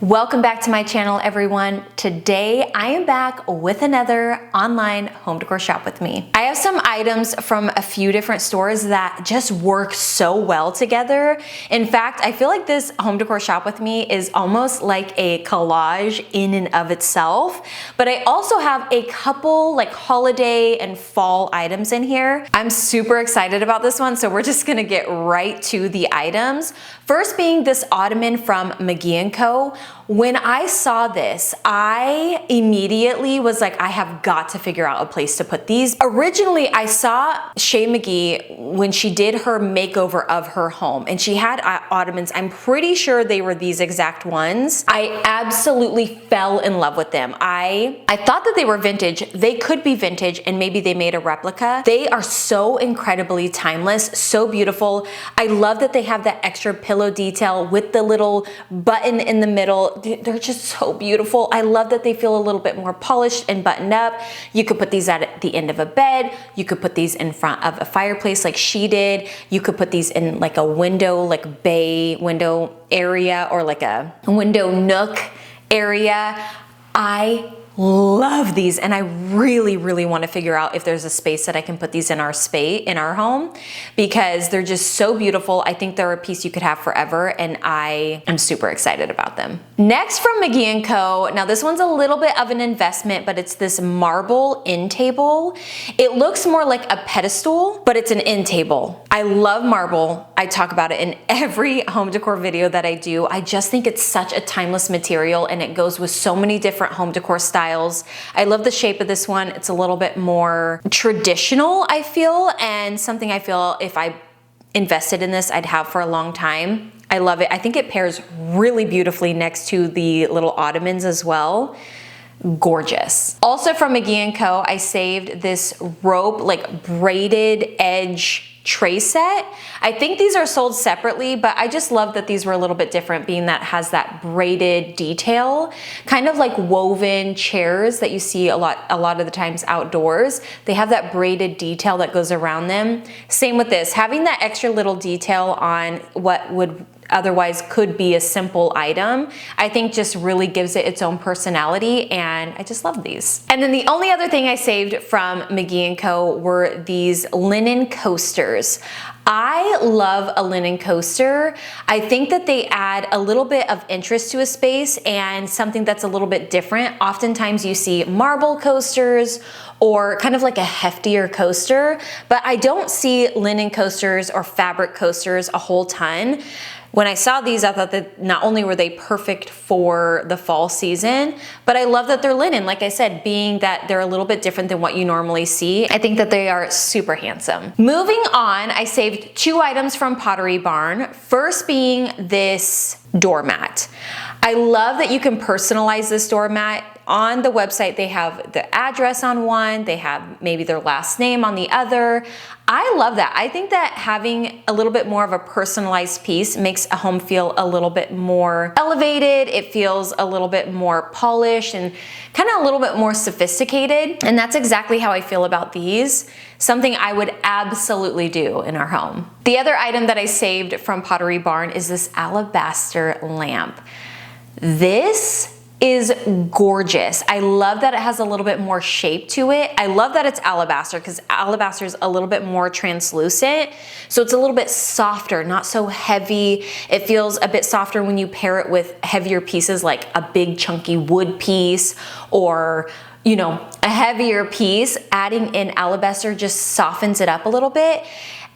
Welcome back to my channel, everyone. Today I am back with another online home decor shop with me. I have some items from a few different stores that just work so well together. In fact, I feel like this home decor shop with me is almost like a collage in and of itself, but I also have a couple like holiday and fall items in here. I'm super excited about this one, so we're just gonna get right to the items. First being this Ottoman from McGee & Co. When I saw this, I immediately was like, I have got to figure out a place to put these. Originally, I saw Shay McGee when she did her makeover of her home, and she had Ottomans. I'm pretty sure they were these exact ones. I absolutely fell in love with them. I thought that they were vintage. They could be vintage, and maybe they made a replica. They are so incredibly timeless, so beautiful. I love that they have that extra pillow detail with the little button in the middle. They're just so beautiful. I love that they feel a little bit more polished and buttoned up. You could put these at the end of a bed. You could put these in front of a fireplace like she did. You could put these in like a window, like bay window area, or like a window nook area. I love these, and I really want to figure out if there's a space that I can put these in our home, because they're just so beautiful. I think they're a piece you could have forever, and I am super excited about them. Next from McGee & Co. Now this one's a little bit of an investment, but it's this marble Intable. It looks more like a pedestal, but it's an Intable. I love marble. I talk about it in every home decor video that I do. I just think it's such a timeless material, and it goes with so many different home decor styles. I love the shape of this one. It's a little bit more traditional, I feel, and something I feel if I invested in this, I'd have for a long time. I love it. I think it pairs really beautifully next to the little Ottomans as well. Gorgeous. Also from McGee & Co., I saved this rope, like braided edge tray set. I think these are sold separately, but I just love that these were a little bit different, being that has that braided detail, kind of like woven chairs that you see a lot of the times outdoors. They have that braided detail that goes around them. Same with this, having that extra little detail on what would otherwise could be a simple item, I think just really gives it its own personality, and I just love these. And then the only other thing I saved from McGee & Co. were these linen coasters. I love a linen coaster. I think that they add a little bit of interest to a space and something that's a little bit different. Oftentimes you see marble coasters or kind of like a heftier coaster, but I don't see linen coasters or fabric coasters a whole ton. When I saw these, I thought that not only were they perfect for the fall season, but I love that they're linen. Like I said, being that they're a little bit different than what you normally see, I think that they are super handsome. Moving on, I saved two items from Pottery Barn. First being this doormat. I love that you can personalize this doormat. On the website, they have the address on one, they have maybe their last name on the other. I love that. I think that having a little bit more of a personalized piece makes a home feel a little bit more elevated. It feels a little bit more polished and kind of a little bit more sophisticated. And that's exactly how I feel about these. Something I would absolutely do in our home. The other item that I saved from Pottery Barn is this alabaster lamp. This is gorgeous. I love that it has a little bit more shape to it. I love that it's alabaster, because alabaster is a little bit more translucent. So it's a little bit softer, not so heavy. It feels a bit softer when you pair it with heavier pieces like a big chunky wood piece, or you know, a heavier piece. Adding in alabaster just softens it up a little bit.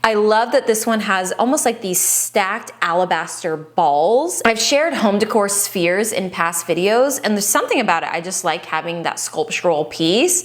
I love that this one has almost like these stacked alabaster balls. I've shared home decor spheres in past videos, and there's something about it. I just like having that sculptural piece.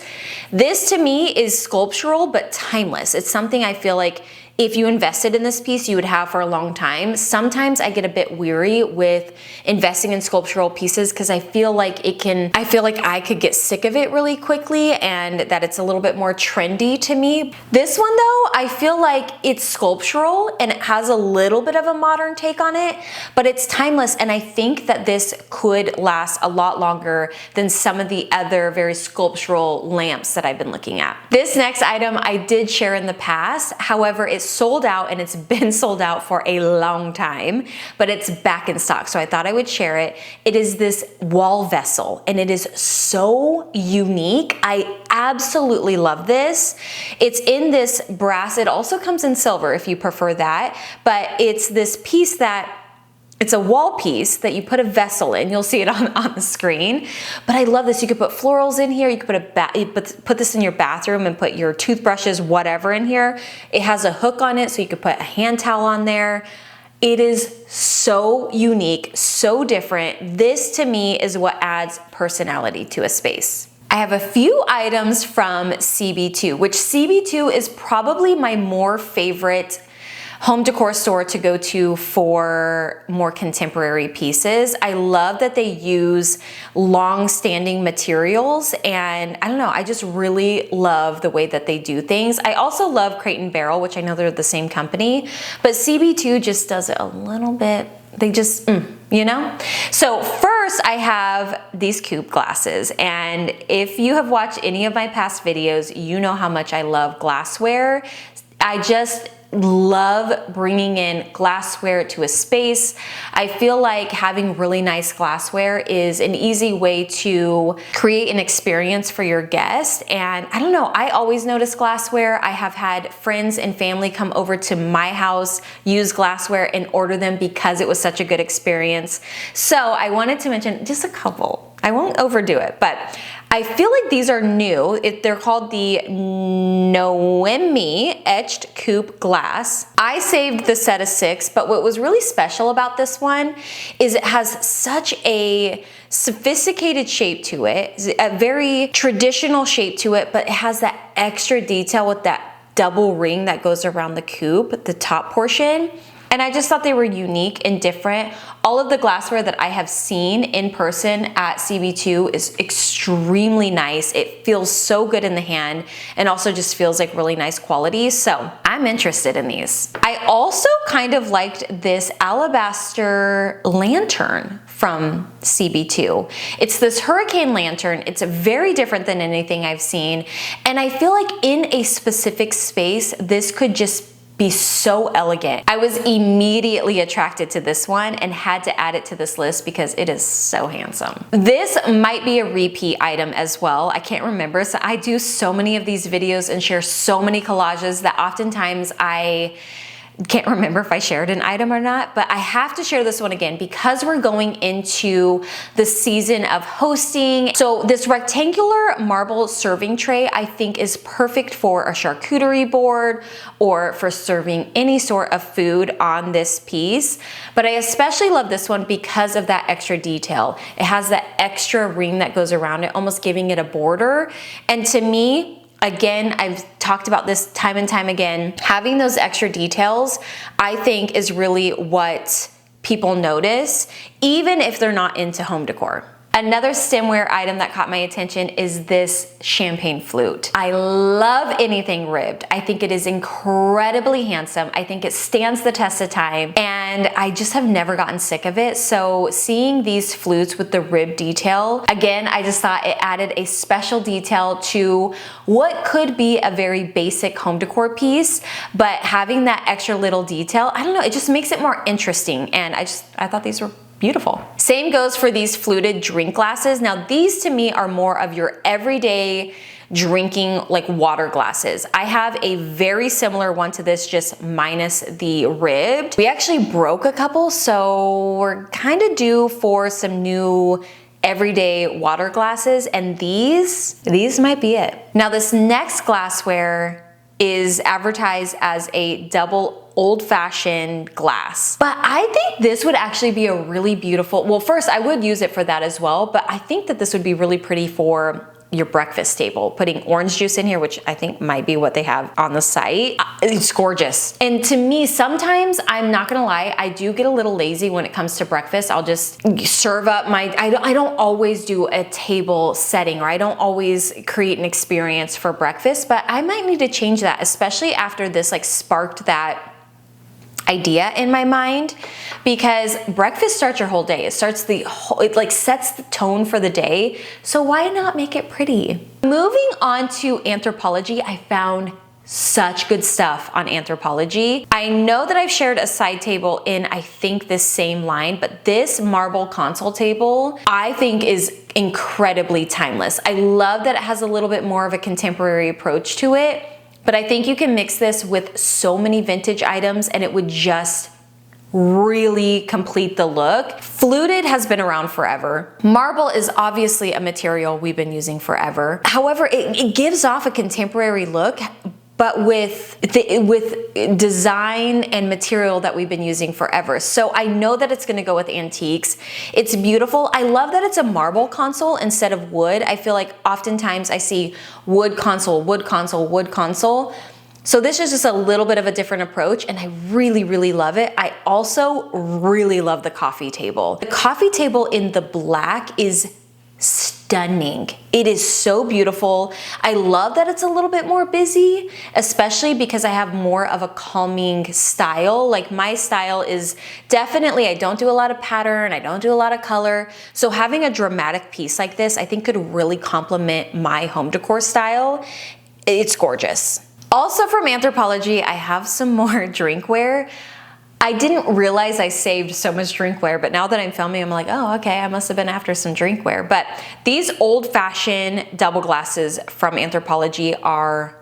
This to me is sculptural but timeless. It's something I feel like if you invested in this piece, you would have for a long time. Sometimes I get a bit weary with investing in sculptural pieces because I feel like I could get sick of it really quickly, and that it's a little bit more trendy to me. This one though, I feel like it's sculptural and it has a little bit of a modern take on it, but it's timeless, and I think that this could last a lot longer than some of the other very sculptural lamps that I've been looking at. This next item I did share in the past, however, it's sold out, and it's been sold out for a long time, but it's back in stock. So I thought I would share it. It is this wall vessel, and it is so unique. I absolutely love this. It's in this brass. It also comes in silver if you prefer that, but it's this piece that it's a wall piece that you put a vessel in. You'll see it on the screen. But I love this. You could put florals in here. You could put this in your bathroom and put your toothbrushes, whatever in here. It has a hook on it, so you could put a hand towel on there. It is so unique, so different. This to me is what adds personality to a space. I have a few items from CB2, which CB2 is probably my more favorite home decor store to go to for more contemporary pieces. I love that they use long-standing materials, and I don't know, I just really love the way that they do things. I also love Crate & Barrel, which I know they're the same company, but CB2 just does it a little bit. They just, you know? So first I have these coupe glasses, and if you have watched any of my past videos, you know how much I love glassware. I just love bringing in glassware to a space. I feel like having really nice glassware is an easy way to create an experience for your guest. And I don't know, I always notice glassware. I have had friends and family come over to my house, use glassware, and order them because it was such a good experience. So I wanted to mention just a couple. I won't overdo it, but I feel like these are new. They're called the Noemi Etched Coupe Glass. I saved the set of 6, but what was really special about this one is it has such a sophisticated shape to it, a very traditional shape to it, but it has that extra detail with that double ring that goes around the coupe, the top portion. And I just thought they were unique and different. All of the glassware that I have seen in person at CB2 is extremely nice. It feels so good in the hand and also just feels like really nice quality. So I'm interested in these. I also kind of liked this alabaster lantern from CB2. It's this hurricane lantern. It's very different than anything I've seen. And I feel like in a specific space, this could just be so elegant. I was immediately attracted to this one and had to add it to this list because it is so handsome. This might be a repeat item as well. I can't remember. So I do so many of these videos and share so many collages that oftentimes I can't remember if I shared an item or not, but I have to share this one again because we're going into the season of hosting. So this rectangular marble serving tray I think is perfect for a charcuterie board or for serving any sort of food on this piece. But I especially love this one because of that extra detail. It has that extra ring that goes around it, almost giving it a border. And to me, again, I've talked about this time and time again, having those extra details, I think is really what people notice, even if they're not into home decor. Another stemware item that caught my attention is this champagne flute. I love anything ribbed. I think it is incredibly handsome. I think it stands the test of time, and I just have never gotten sick of it. So seeing these flutes with the rib detail, again, I just thought it added a special detail to what could be a very basic home decor piece, but having that extra little detail, I don't know, it just makes it more interesting. And I thought these were beautiful. Same goes for these fluted drink glasses. Now these to me are more of your everyday drinking like water glasses. I have a very similar one to this, just minus the ribbed. We actually broke a couple, so we're kind of due for some new everyday water glasses, and these might be it. Now this next glassware is advertised as a double old-fashioned glass. But I think this would actually be a really beautiful, well, first I would use it for that as well, but I think that this would be really pretty for your breakfast table. Putting orange juice in here, which I think might be what they have on the site. It's gorgeous. And to me, sometimes, I'm not gonna lie, I do get a little lazy when it comes to breakfast. I'll just serve up my, I don't always do a table setting, or I don't always create an experience for breakfast, but I might need to change that, especially after this like sparked that idea in my mind, because breakfast starts your whole day. It starts the whole, it like sets the tone for the day. So why not make it pretty? Moving on to Anthropologie, I found such good stuff on Anthropologie. I know that I've shared a side table in, I think, this same line, but this marble console table I think is incredibly timeless. I love that it has a little bit more of a contemporary approach to it, but I think you can mix this with so many vintage items and it would just really complete the look. Fluted has been around forever. Marble is obviously a material we've been using forever. However, it gives off a contemporary look, but with design and material that we've been using forever. So I know that it's gonna go with antiques. It's beautiful. I love that it's a marble console instead of wood. I feel like oftentimes I see wood console, wood console, wood console. So this is just a little bit of a different approach and I really, really love it. I also really love the coffee table. The coffee table in the black is stunning. It is so beautiful. I love that it's a little bit more busy, especially because I have more of a calming style. Like my style is definitely, I don't do a lot of pattern, I don't do a lot of color. So having a dramatic piece like this, I think could really complement my home decor style. It's gorgeous. Also from Anthropologie, I have some more drinkware. I didn't realize I saved so much drinkware, but now that I'm filming, I'm like, oh, okay, I must have been after some drinkware. But these old-fashioned double glasses from Anthropologie are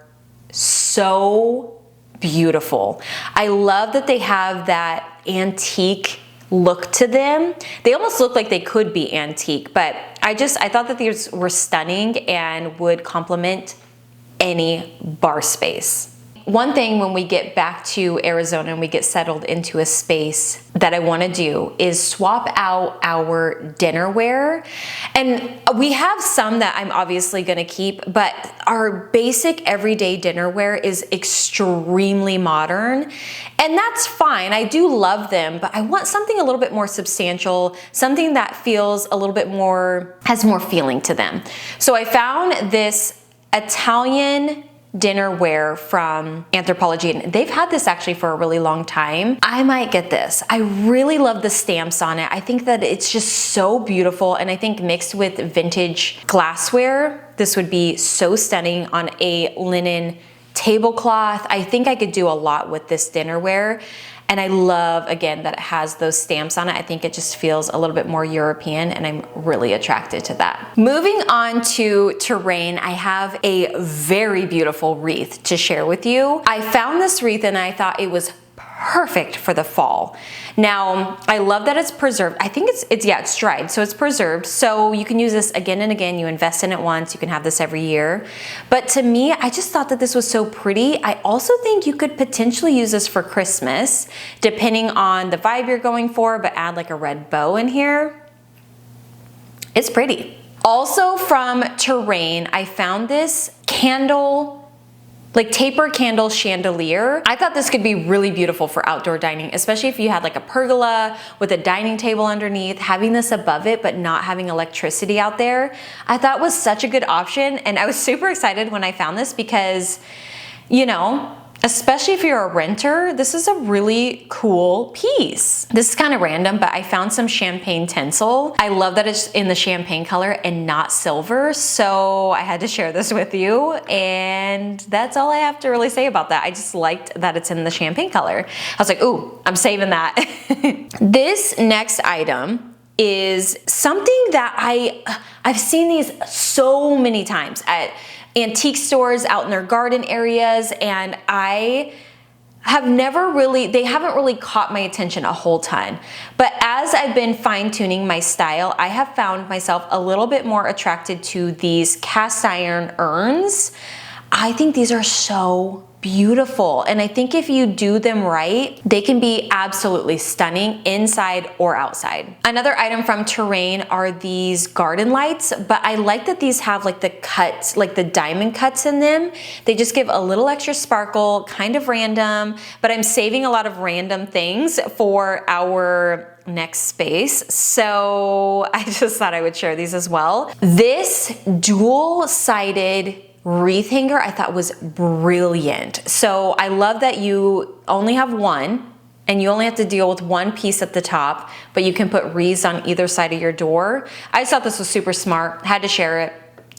so beautiful. I love that they have that antique look to them. They almost look like they could be antique, but I thought that these were stunning and would complement any bar space. One thing when we get back to Arizona and we get settled into a space that I want to do is swap out our dinnerware. And we have some that I'm obviously going to keep, but our basic everyday dinnerware is extremely modern. And that's fine. I do love them, but I want something a little bit more substantial, something that feels a little bit more, has more feeling to them. So I found this Italian dinnerware from Anthropologie, and they've had this actually for a really long time. I might get this. I really love the stamps on it. I think that it's just so beautiful, and I think mixed with vintage glassware, this would be so stunning on a linen tablecloth. I think I could do a lot with this dinnerware. And I love, again, that it has those stamps on it. I think it just feels a little bit more European and I'm really attracted to that. Moving on to terrain, I have a very beautiful wreath to share with you. I found this wreath and I thought it was perfect for the fall. Now, I love that it's preserved. I think it's dried, so it's preserved. So you can use this again and again. You invest in it once, you can have this every year. But to me, I just thought that this was so pretty. I also think you could potentially use this for Christmas, depending on the vibe you're going for, but add like a red bow in here. It's pretty. Also from Terrain, I found this candle, like taper candle chandelier. I thought this could be really beautiful for outdoor dining, especially if you had like a pergola with a dining table underneath, having this above it, but not having electricity out there. I thought was such a good option. And I was super excited when I found this because, you know, especially if you're a renter, this is a really cool piece. This is kind of random, but I found some champagne tinsel. I love that it's in the champagne color and not silver, so I had to share this with you, and that's all I have to really say about that. I just liked that it's in the champagne color. I was like, ooh, I'm saving that. This next item is something that I've seen these so many times at antique stores out in their garden areas, and I have they haven't really caught my attention a whole ton. But as I've been fine-tuning my style, I have found myself a little bit more attracted to these cast iron urns. I think these are so beautiful, and I think if you do them right, they can be absolutely stunning inside or outside. Another item from Terrain are these garden lights, but I like that these have like the cuts, like the diamond cuts in them. They just give a little extra sparkle, kind of random, but I'm saving a lot of random things for our next space. So I just thought I would share these as well. This dual-sided wreath hanger I thought was brilliant. So I love that you only have one and you only have to deal with one piece at the top, but you can put wreaths on either side of your door. I just thought this was super smart, had to share it.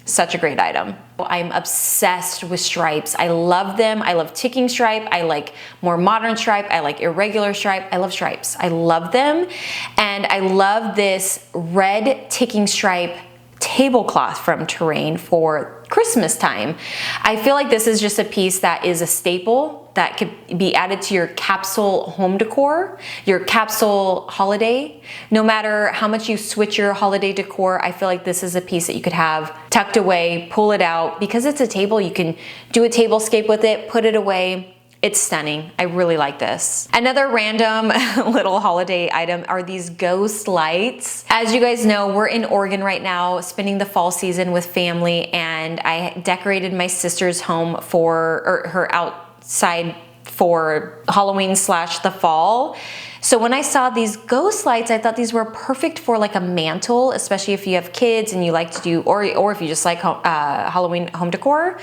Such a great item. I'm obsessed with stripes. I love them. I love ticking stripe. I like more modern stripe. I like irregular stripe. I love stripes. I love them. And I love this red ticking stripe tablecloth from Terrain for Christmas time. I feel like this is just a piece that is a staple that could be added to your capsule home decor, your capsule holiday. No matter how much you switch your holiday decor, I feel like this is a piece that you could have tucked away, pull it out. Because it's a table, you can do a tablescape with it, put it away. It's stunning. I really like this. Another random little holiday item are these ghost lights. As you guys know, we're in Oregon right now, spending the fall season with family, and I decorated my sister's home for her outside for Halloween / the fall. So when I saw these ghost lights, I thought these were perfect for like a mantle, especially if you have kids and you like to do, or if you just like Halloween home decor.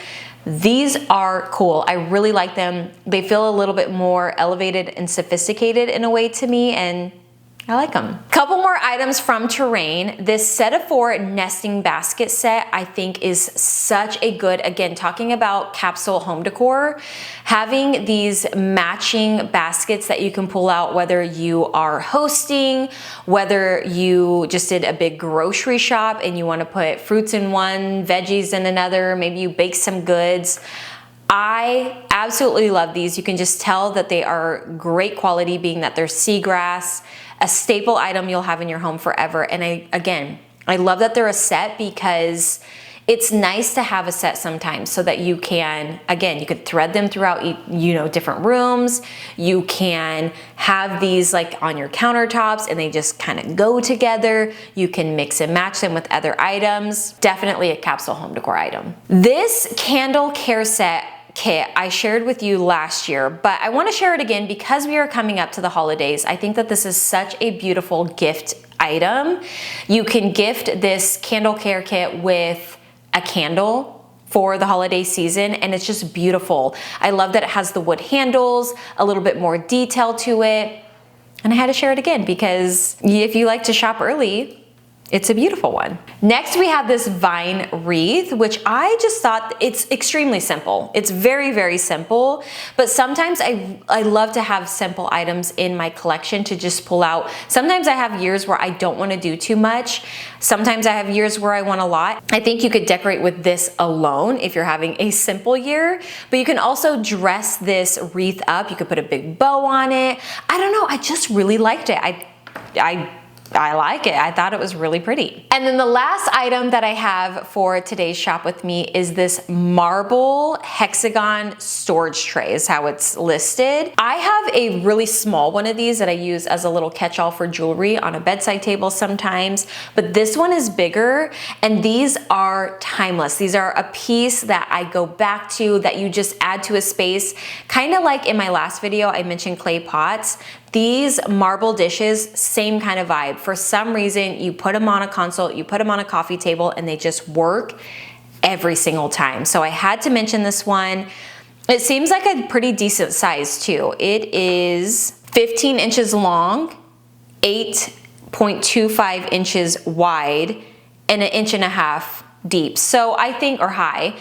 These are cool. I really like them. They feel a little bit more elevated and sophisticated in a way to me, and I like them. Couple more items from Terrain. This set of 4 nesting basket set I think is such a good, again, talking about capsule home decor, having these matching baskets that you can pull out whether you are hosting, whether you just did a big grocery shop and you want to put fruits in one, veggies in another, maybe you bake some goods. I absolutely love these. You can just tell that they are great quality, being that they're seagrass, a staple item you'll have in your home forever. And I love that they're a set because it's nice to have a set sometimes so that you can, again, you could thread them throughout, different rooms. You can have these like on your countertops and they just kind of go together. You can mix and match them with other items. Definitely a capsule home decor item. This candle care set kit I shared with you last year, but I want to share it again because we are coming up to the holidays. I think that this is such a beautiful gift item. You can gift this candle care kit with a candle for the holiday season, and it's just beautiful. I love that it has the wood handles, a little bit more detail to it, and I had to share it again because if you like to shop early, it's a beautiful one. Next, we have this vine wreath, which I just thought it's extremely simple. It's very, very simple, but sometimes I love to have simple items in my collection to just pull out. Sometimes I have years where I don't want to do too much. Sometimes I have years where I want a lot. I think you could decorate with this alone if you're having a simple year, but you can also dress this wreath up. You could put a big bow on it. I don't know, I just really liked it. I like it. I thought it was really pretty. And then the last item that I have for today's shop with me is this marble hexagon storage tray is how it's listed. I have a really small one of these that I use as a little catch-all for jewelry on a bedside table sometimes, but this one is bigger and these are timeless. These are a piece that I go back to that you just add to a space. Kind of like in my last video, I mentioned clay pots. These marble dishes, same kind of vibe. For some reason, you put them on a console, you put them on a coffee table, and they just work every single time. So I had to mention this one. It seems like a pretty decent size too. It is 15 inches long, 8.25 inches wide, and 1.5 inches deep. So I think, or high.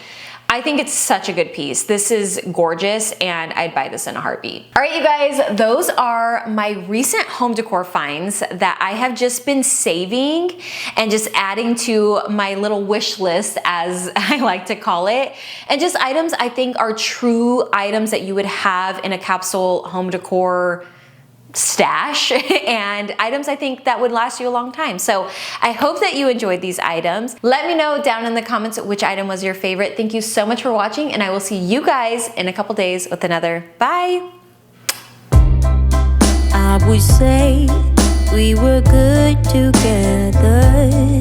I think it's such a good piece. This is gorgeous and I'd buy this in a heartbeat. All right, you guys, those are my recent home decor finds that I have just been saving and just adding to my little wish list, as I like to call it. And just items I think are true items that you would have in a capsule home decor stash and items I think that would last you a long time. So I hope that you enjoyed these items. Let me know down in the comments which item was your favorite. Thank you so much for watching and I will see you guys in a couple days with another. Bye. I would say we were good together.